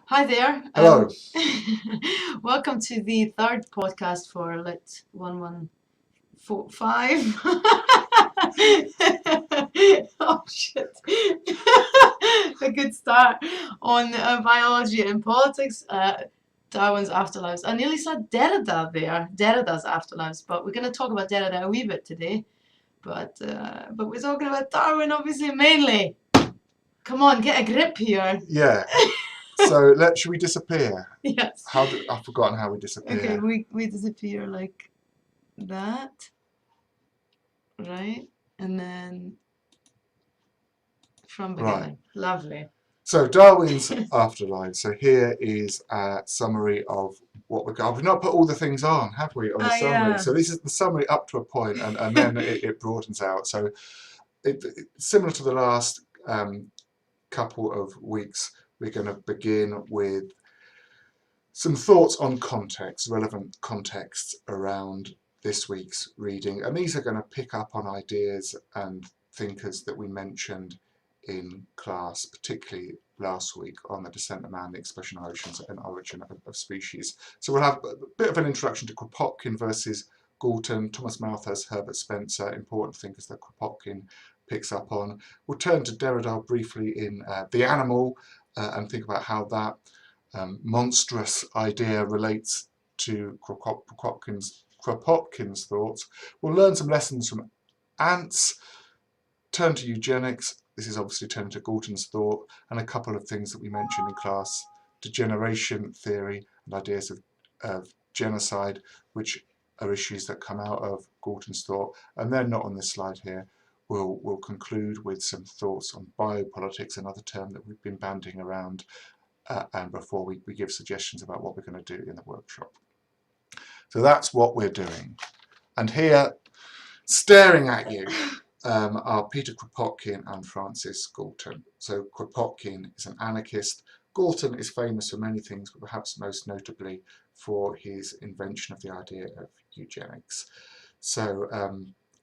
Hi there. Hello. Welcome to the third podcast for Lit 1145. Oh shit. A good start on biology and politics. Darwin's afterlives. I nearly said Derrida there. Derrida's afterlives, but we're going to talk about Derrida a wee bit today. But we're talking about Darwin, obviously, mainly. Come on, get a grip here. Yeah. So should we disappear? Yes. I've forgotten how we disappear. Okay, we disappear like that, right? And then from beginning. Right. Lovely. So Darwin's afterlife. So here is a summary of what we've not put all the things on, have we, on the summary? Yeah. So this is the summary up to a point, and then it broadens out. So similar to the last couple of weeks, we're going to begin with some thoughts on context, relevant contexts around this week's reading. And these are going to pick up on ideas and thinkers that we mentioned in class, particularly last week on the descent of man, the expression of oceans and origin of species. So we'll have a bit of an introduction to Kropotkin versus Galton, Thomas Malthus, Herbert Spencer, important thinkers that Kropotkin picks up on. We'll turn to Derrida briefly in The Animal and think about how that monstrous idea relates to Kropotkin's thoughts. We'll learn some lessons from ants, turn to eugenics. This is obviously turning to Galton's thought, and a couple of things that we mentioned in class: degeneration theory and ideas of genocide, which are issues that come out of Galton's thought. And then, not on this slide here, we'll conclude with some thoughts on biopolitics, another term that we've been banding around, and before we give suggestions about what we're going to do in the workshop. So that's what we're doing. And here, staring at you, are Peter Kropotkin and Francis Galton. So Kropotkin is an anarchist. Galton is famous for many things, but perhaps most notably for his invention of the idea of eugenics. So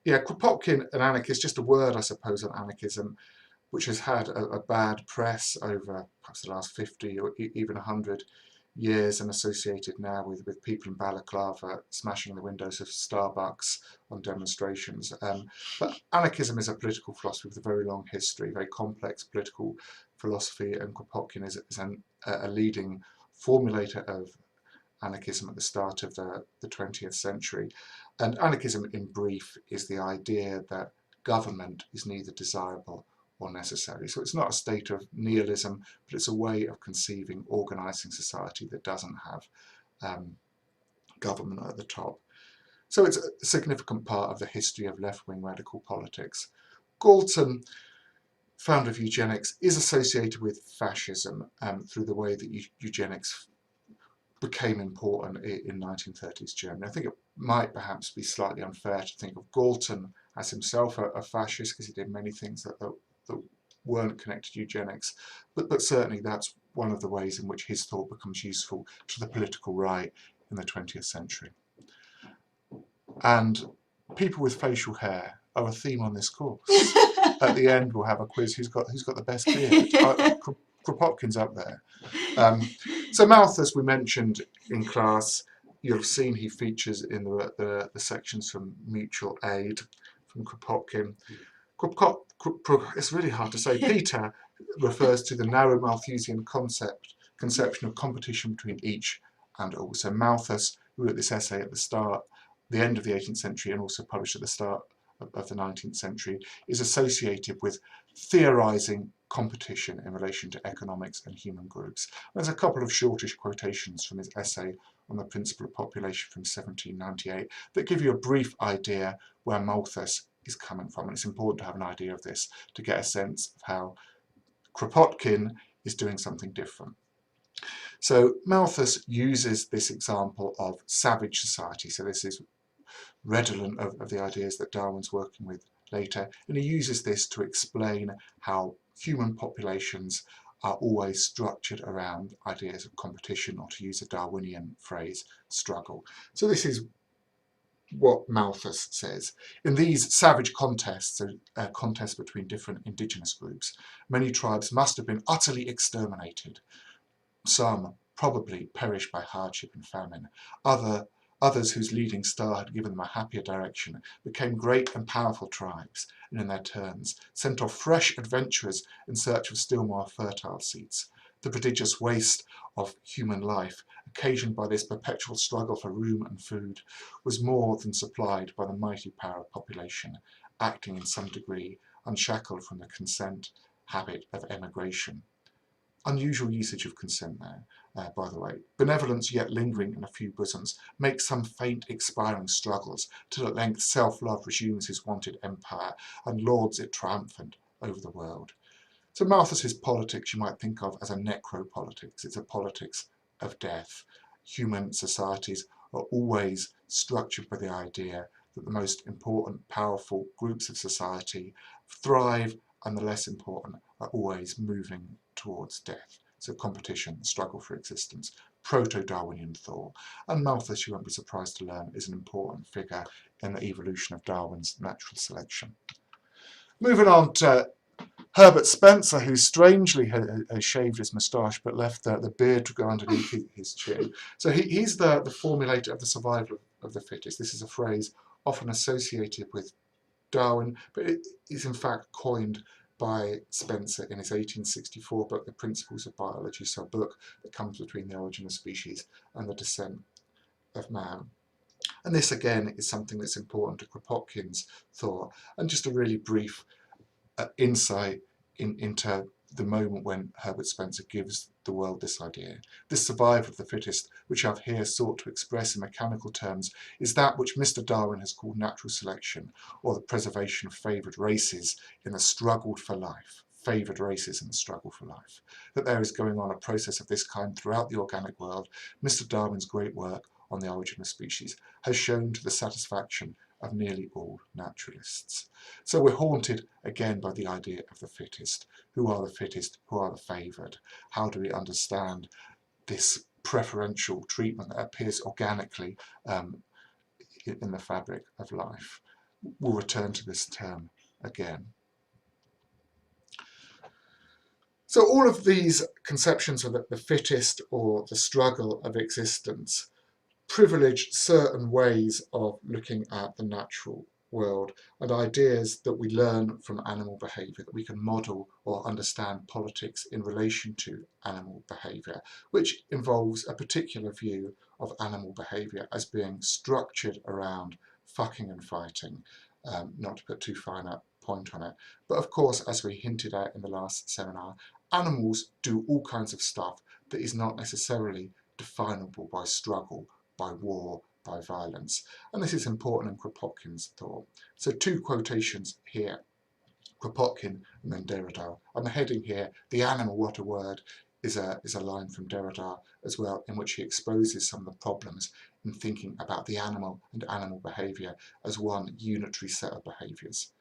Kropotkin, an anarchist, just a word, I suppose, on anarchism, which has had a bad press over perhaps the last 50 or even 100 years, and associated now with people in Balaclava smashing the windows of Starbucks on demonstrations. But anarchism is a political philosophy with a very long history, very complex political philosophy, and Kropotkin is a leading formulator of anarchism at the start of the 20th century. And anarchism, in brief, is the idea that government is neither desirable or necessary. So it's not a state of nihilism, but it's a way of conceiving, organising society that doesn't have government at the top. So it's a significant part of the history of left-wing radical politics. Galton, founder of eugenics, is associated with fascism through the way that eugenics became important in 1930s Germany. I think it might perhaps be slightly unfair to think of Galton as himself a fascist, because he did many things that weren't connected to eugenics, but certainly that's one of the ways in which his thought becomes useful to the political right in the 20th century. And people with facial hair are a theme on this course. At the end, we'll have a quiz: who's got the best beard? Kropotkin's up there. So Malthus, we mentioned in class. You'll have seen he features in the sections from Mutual Aid from Kropotkin. It's really hard to say. Peter refers to the narrow Malthusian conception of competition between each and all. So Malthus, who wrote this essay at the end of the 18th century, and also published at the start of the 19th century, is associated with theorising competition in relation to economics and human groups. There's a couple of shortish quotations from his essay on the principle of population from 1798 that give you a brief idea where Malthus is coming from, and it's important to have an idea of this to get a sense of how Kropotkin is doing something different. So Malthus uses this example of savage society. So this is redolent of the ideas that Darwin's working with later, and he uses this to explain how human populations are always structured around ideas of competition, or to use a Darwinian phrase, struggle. So this is what Malthus says. In these savage contests, contests between different indigenous groups, many tribes must have been utterly exterminated. Some probably perished by hardship and famine. Others whose leading star had given them a happier direction became great and powerful tribes, and in their turns sent off fresh adventurers in search of still more fertile seats. The prodigious waste of human life, occasioned by this perpetual struggle for room and food, was more than supplied by the mighty power of population, acting in some degree unshackled from the consent habit of emigration. Unusual usage of consent there, by the way. Benevolence yet lingering in a few bosoms makes some faint expiring struggles, till at length self-love resumes his wonted empire and lords it triumphant over the world. So Malthus's politics you might think of as a necropolitics. It's a politics of death. Human societies are always structured by the idea that the most important, powerful groups of society thrive and the less important are always moving towards death. So competition, the struggle for existence, proto-Darwinian thought. And Malthus, you won't be surprised to learn, is an important figure in the evolution of Darwin's natural selection. Moving on to Herbert Spencer, who strangely has shaved his moustache but left the beard to go underneath his chin. So he's the formulator of the survival of the fittest. This is a phrase often associated with Darwin, but it is in fact coined by Spencer in his 1864 book, The Principles of Biology, so a book that comes between the origin of species and the descent of man. And this again is something that's important to Kropotkin's thought, and just a really brief insight into the moment when Herbert Spencer gives the world this idea. This survival of the fittest, which I've here sought to express in mechanical terms, is that which Mr. Darwin has called natural selection, or the preservation of favoured races in the struggle for life. Favoured races in the struggle for life. That there is going on a process of this kind throughout the organic world, Mr. Darwin's great work on the origin of species has shown to the satisfaction of nearly all naturalists. So we're haunted again by the idea of the fittest. Who are the fittest? Who are the favoured? How do we understand this preferential treatment that appears organically in the fabric of life? We'll return to this term again. So all of these conceptions of the fittest or the struggle of existence privilege certain ways of looking at the natural world and ideas that we learn from animal behaviour, that we can model or understand politics in relation to animal behaviour, which involves a particular view of animal behaviour as being structured around fucking and fighting, not to put too fine a point on it. But of course, as we hinted at in the last seminar, animals do all kinds of stuff that is not necessarily definable by struggle, by war, by violence. And this is important in Kropotkin's thought. So two quotations here, Kropotkin and then Derrida. And the heading here, the animal, what a word, is a line from Derrida as well, in which he exposes some of the problems in thinking about the animal and animal behaviour as one unitary set of behaviours.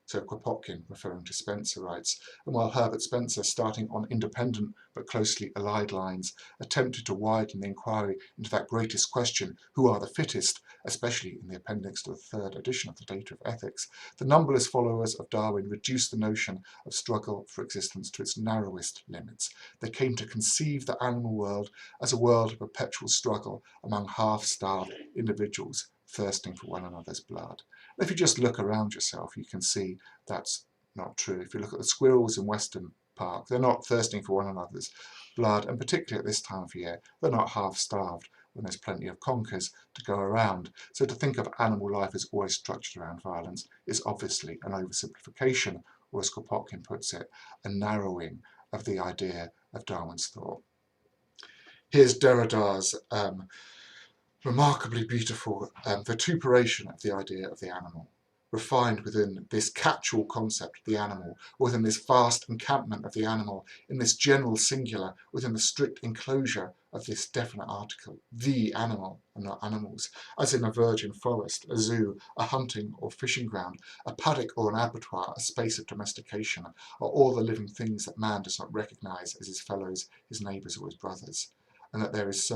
So Kropotkin, referring to Spencer, writes, and while Herbert Spencer, starting on independent but closely allied lines, attempted to widen the inquiry into that greatest question, who are the fittest, especially in the appendix to the third edition of the Data of Ethics, the numberless followers of Darwin reduced the notion of struggle for existence to its narrowest limits. They came to conceive the animal world as a world of perpetual struggle among half-starved individuals thirsting for one another's blood. If you just look around yourself, you can see that's not true. If you look at the squirrels in Western Park, they're not thirsting for one another's blood, and particularly at this time of year, they're not half-starved when there's plenty of conkers to go around. So to think of animal life as always structured around violence is obviously an oversimplification, or as Kropotkin puts it, a narrowing of the idea of Darwin's thought. Here's Derrida's remarkably beautiful vituperation of the idea of the animal, refined within this catch-all concept of the animal, within this vast encampment of the animal, in this general singular, within the strict enclosure of this definite article, the animal and not animals, as in a virgin forest, a zoo, a hunting or fishing ground, a paddock or an abattoir, a space of domestication, are all the living things that man does not recognise as his fellows, his neighbours or his brothers, and that there is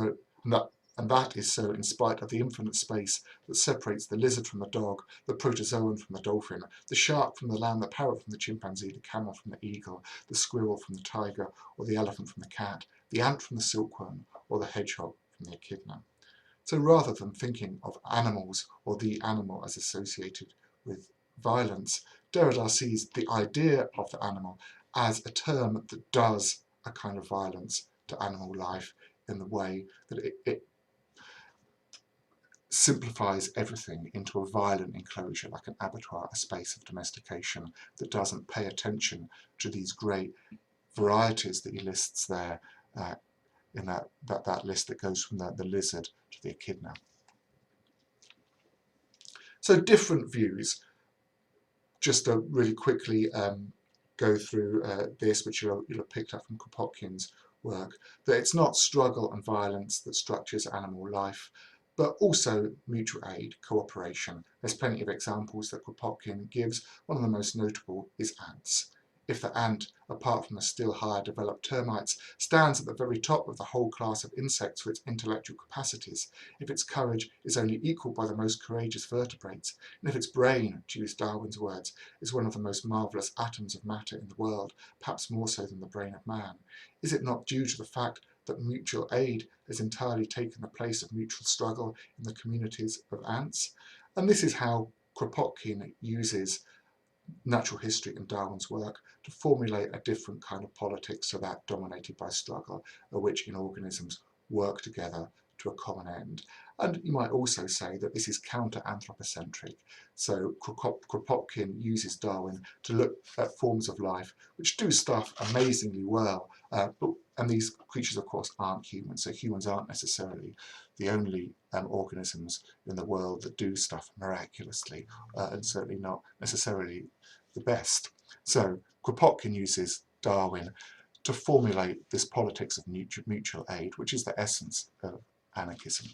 And that is so in spite of the infinite space that separates the lizard from the dog, the protozoan from the dolphin, the shark from the lamb, the parrot from the chimpanzee, the camel from the eagle, the squirrel from the tiger, or the elephant from the cat, the ant from the silkworm, or the hedgehog from the echidna. So rather than thinking of animals or the animal as associated with violence, Derrida sees the idea of the animal as a term that does a kind of violence to animal life in the way that it simplifies everything into a violent enclosure, like an abattoir, a space of domestication that doesn't pay attention to these great varieties that he lists there in that list that goes from the lizard to the echidna. So different views. Just to really quickly go through this, which you'll have picked up from Kropotkin's work, that it's not struggle and violence that structures animal life, but also mutual aid, cooperation. There's plenty of examples that Kropotkin gives. One of the most notable is ants. If the ant, apart from the still higher developed termites, stands at the very top of the whole class of insects for its intellectual capacities, if its courage is only equalled by the most courageous vertebrates, and if its brain, to use Darwin's words, is one of the most marvellous atoms of matter in the world, perhaps more so than the brain of man, is it not due to the fact that mutual aid has entirely taken the place of mutual struggle in the communities of ants? And this is how Kropotkin uses natural history and Darwin's work to formulate a different kind of politics to that dominated by struggle, which in organisms work together to a common end. And you might also say that this is counter-anthropocentric. So Kropotkin uses Darwin to look at forms of life which do stuff amazingly well, and these creatures of course aren't humans, so humans aren't necessarily the only organisms in the world that do stuff miraculously, and certainly not necessarily the best. So Kropotkin uses Darwin to formulate this politics of mutual aid, which is the essence of anarchism.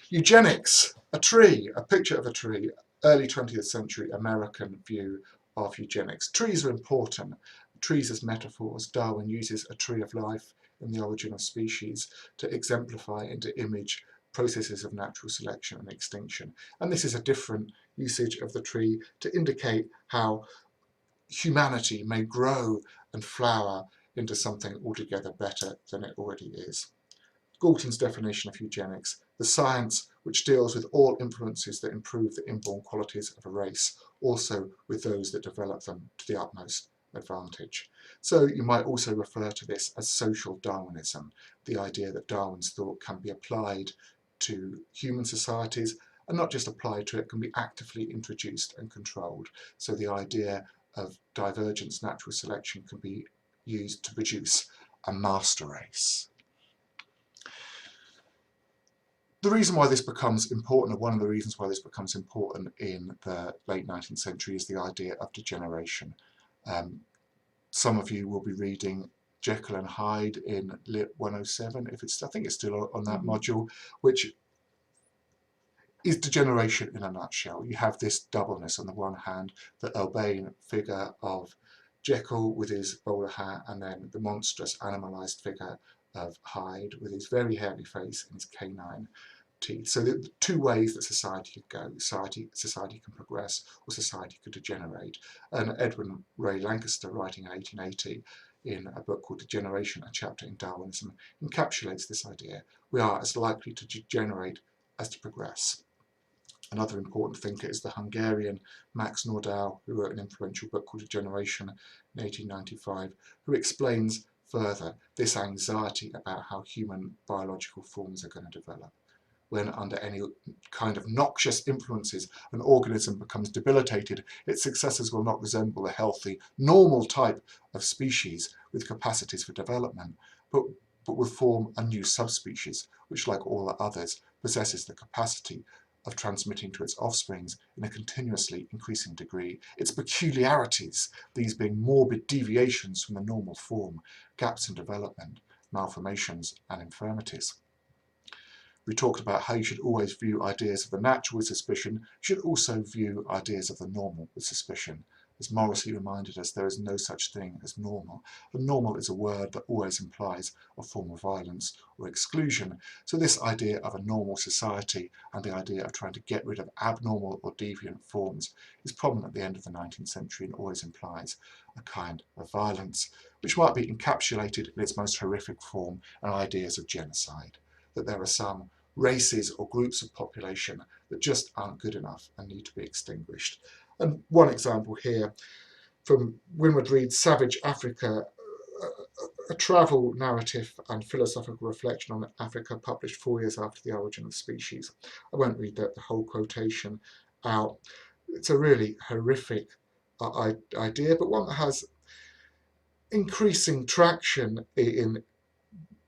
Eugenics, a tree, a picture of a tree, early 20th century American view of eugenics. Trees are important. Trees as metaphors. Darwin uses a tree of life in The Origin of Species to exemplify and to image processes of natural selection and extinction. And this is a different usage of the tree to indicate how humanity may grow and flower into something altogether better than it already is. Galton's definition of eugenics, the science which deals with all influences that improve the inborn qualities of a race, also with those that develop them to the utmost advantage. So you might also refer to this as social Darwinism, the idea that Darwin's thought can be applied to human societies, and not just applied to it, can be actively introduced and controlled. So the idea of divergence natural selection can be used to produce a master race. The reason why this becomes important, or one of the reasons why this becomes important in the late 19th century, is the idea of degeneration. Some of you will be reading Jekyll and Hyde in Lit 107, I think it's still on that module, which is degeneration in a nutshell. You have this doubleness. On the one hand, the urbane figure of Jekyll with his bowler hat, and then the monstrous animalised figure of Hyde with his very hairy face and his canine teeth. So the two ways that society could go. Society can progress, or society could degenerate. And Edwin Ray Lancaster, writing in 1880 in a book called Degeneration, a chapter in Darwinism, encapsulates this idea. We are as likely to degenerate as to progress. Another important thinker is the Hungarian Max Nordau, who wrote an influential book called Degeneration in 1895, who explains further this anxiety about how human biological forms are going to develop. When under any kind of noxious influences an organism becomes debilitated, its successors will not resemble a healthy, normal type of species with capacities for development, but will form a new subspecies, which, like all the others, possesses the capacity of transmitting to its offsprings in a continuously increasing degree its peculiarities, these being morbid deviations from the normal form, gaps in development, malformations and infirmities. We talked about how you should always view ideas of the natural with suspicion. You should also view ideas of the normal with suspicion. has morosely reminded us there is no such thing as normal. And normal is a word that always implies a form of violence or exclusion. So this idea of a normal society and the idea of trying to get rid of abnormal or deviant forms is prominent at the end of the 19th century and always implies a kind of violence, which might be encapsulated in its most horrific form in ideas of genocide, that there are some races or groups of population that just aren't good enough and need to be extinguished. And one example here from Winwood Reade's Savage Africa, a travel narrative and philosophical reflection on Africa published 4 years after The Origin of Species. I won't read the whole quotation out. It's a really horrific idea, but one that has increasing traction in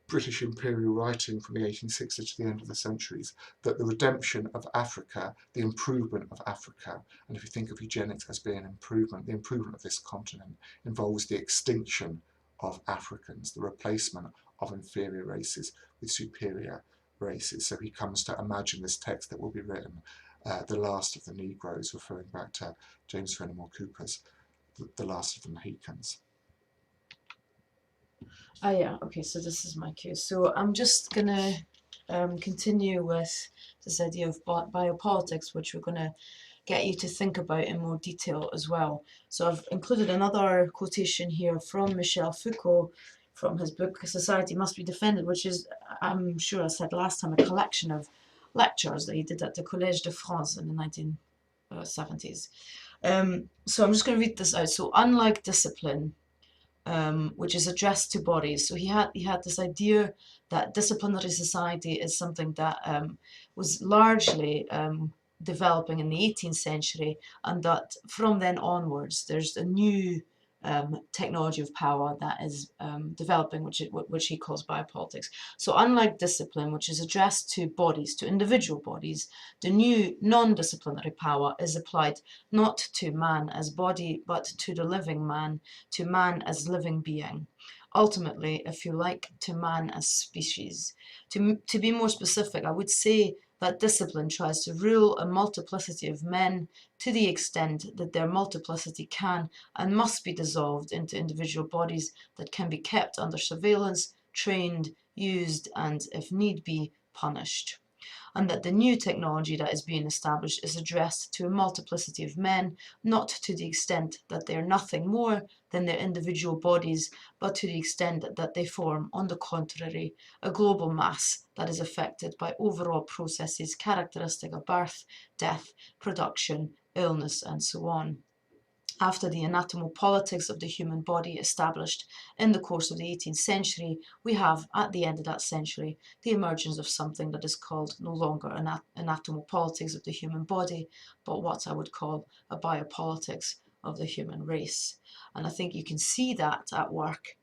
British imperial writing from the 1860s to the end of the centuries, that the redemption of Africa, the improvement of Africa, and if you think of eugenics as being an improvement, the improvement of this continent involves the extinction of Africans, the replacement of inferior races with superior races. So he comes to imagine this text that will be written, The Last of the Negroes, referring back to James Fenimore Cooper's The Last of the Mohicans. Ah, yeah, okay, so this is my cue. So I'm just gonna continue with this idea of biopolitics, which we're gonna get you to think about in more detail as well. So I've included another quotation here from Michel Foucault from his book Society Must Be Defended, which is, I'm sure I said last time, a collection of lectures that he did at the Collège de France in the 1970s. So I'm just going to read this out. So unlike discipline, which is addressed to bodies. So he had this idea that disciplinary society is something that was largely developing in the 18th century, and that from then onwards there's a new technology of power that is developing, which he calls biopolitics. So unlike discipline, which is addressed to bodies, to individual bodies, the new non-disciplinary power is applied not to man as body, but to the living man, to man as living being. Ultimately, if you like, to man as species. To be more specific, I would say that discipline tries to rule a multiplicity of men to the extent that their multiplicity can and must be dissolved into individual bodies that can be kept under surveillance, trained, used, and, if need be, punished. And that the new technology that is being established is addressed to a multiplicity of men, not to the extent that they are nothing more than their individual bodies, but to the extent that they form, on the contrary, a global mass that is affected by overall processes characteristic of birth, death, production, illness, and so on. After the anatomopolitics of the human body established in the course of the 18th century, we have, at the end of that century, the emergence of something that is called no longer anatomopolitics of the human body, but what I would call a biopolitics of the human race. And I think you can see that at work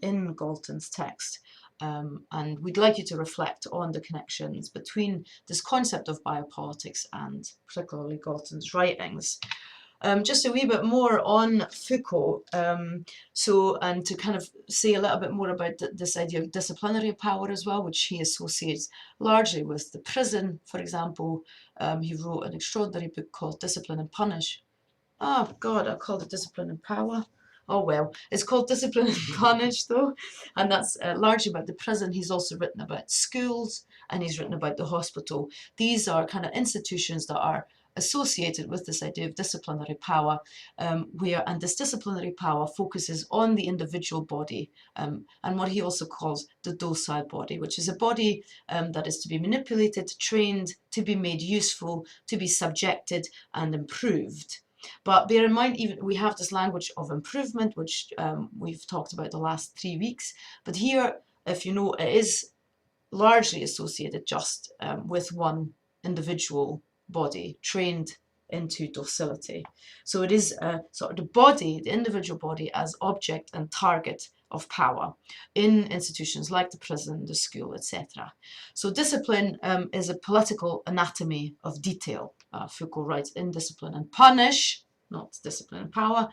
in Galton's text. And we'd like you to reflect on the connections between this concept of biopolitics and particularly Galton's writings. Just a wee bit more on Foucault, and to kind of say a little bit more about this idea of disciplinary power as well, which he associates largely with the prison, for example. He wrote an extraordinary book called Discipline and Punish. Oh God, I called it Discipline and Power. Oh well, it's called Discipline and Punish though, and that's largely about the prison. He's also written about schools, and he's written about the hospital. These are kind of institutions that are associated with this idea of disciplinary power, and this disciplinary power focuses on the individual body, and what he also calls the docile body, which is a body that is to be manipulated, trained, to be made useful, to be subjected and improved. But bear in mind, even we have this language of improvement, which we've talked about the last 3 weeks. But here, if you know, it is largely associated just with one individual body trained into docility. So it is sort of the body, the individual body, as object and target of power in institutions like the prison, the school, etc. So discipline is a political anatomy of detail. Foucault writes in Discipline and Punish, not Discipline and Power.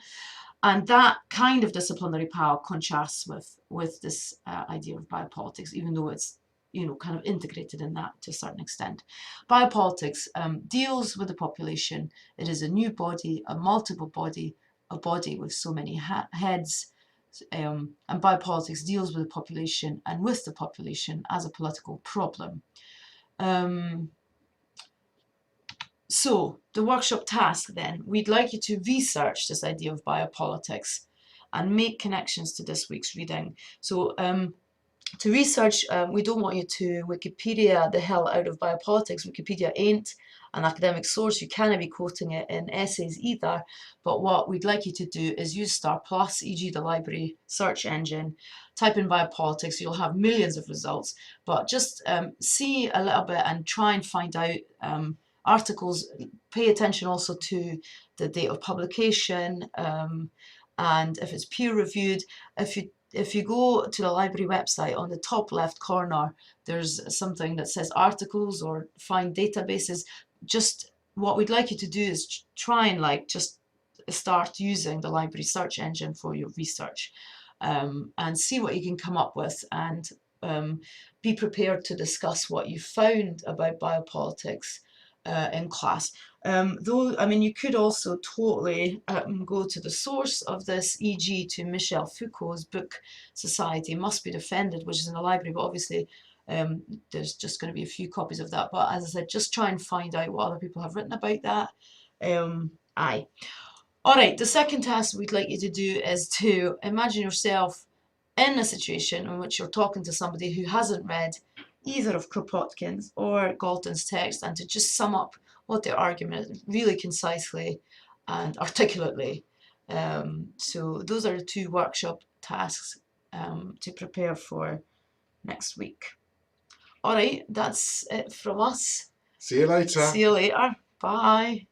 And that kind of disciplinary power contrasts with this idea of biopolitics, even though it's kind of integrated in that to a certain extent. Biopolitics deals with the population. It is a new body, a multiple body, a body with so many heads, and biopolitics deals with the population and with the population as a political problem. So the workshop task then, we'd like you to research this idea of biopolitics and make connections to this week's reading. So to research, we don't want you to Wikipedia the hell out of biopolitics. Wikipedia ain't an academic source. You can't be quoting it in essays either. But what we'd like you to do is use Star Plus, e.g. the library search engine, type in biopolitics, you'll have millions of results. But just see a little bit and try and find out articles. Pay attention also to the date of publication, and if it's peer reviewed. If you go to the library website, on the top left corner, there's something that says articles or find databases. Just what we'd like you to do is try and just start using the library search engine for your research, and see what you can come up with, and be prepared to discuss what you found about biopolitics in class. Though, I mean, you could also totally go to the source of this, e.g. to Michel Foucault's book, Society Must Be Defended, which is in the library, but obviously there's just going to be a few copies of that. But as I said, just try and find out what other people have written about that. Aye. All right, the second task we'd like you to do is to imagine yourself in a situation in which you're talking to somebody who hasn't read either of Kropotkin's or Galton's text, and to just sum up what their argument is really concisely and articulately. So those are the two workshop tasks to prepare for next week. All right, that's it from us. See you later. See you later. Bye.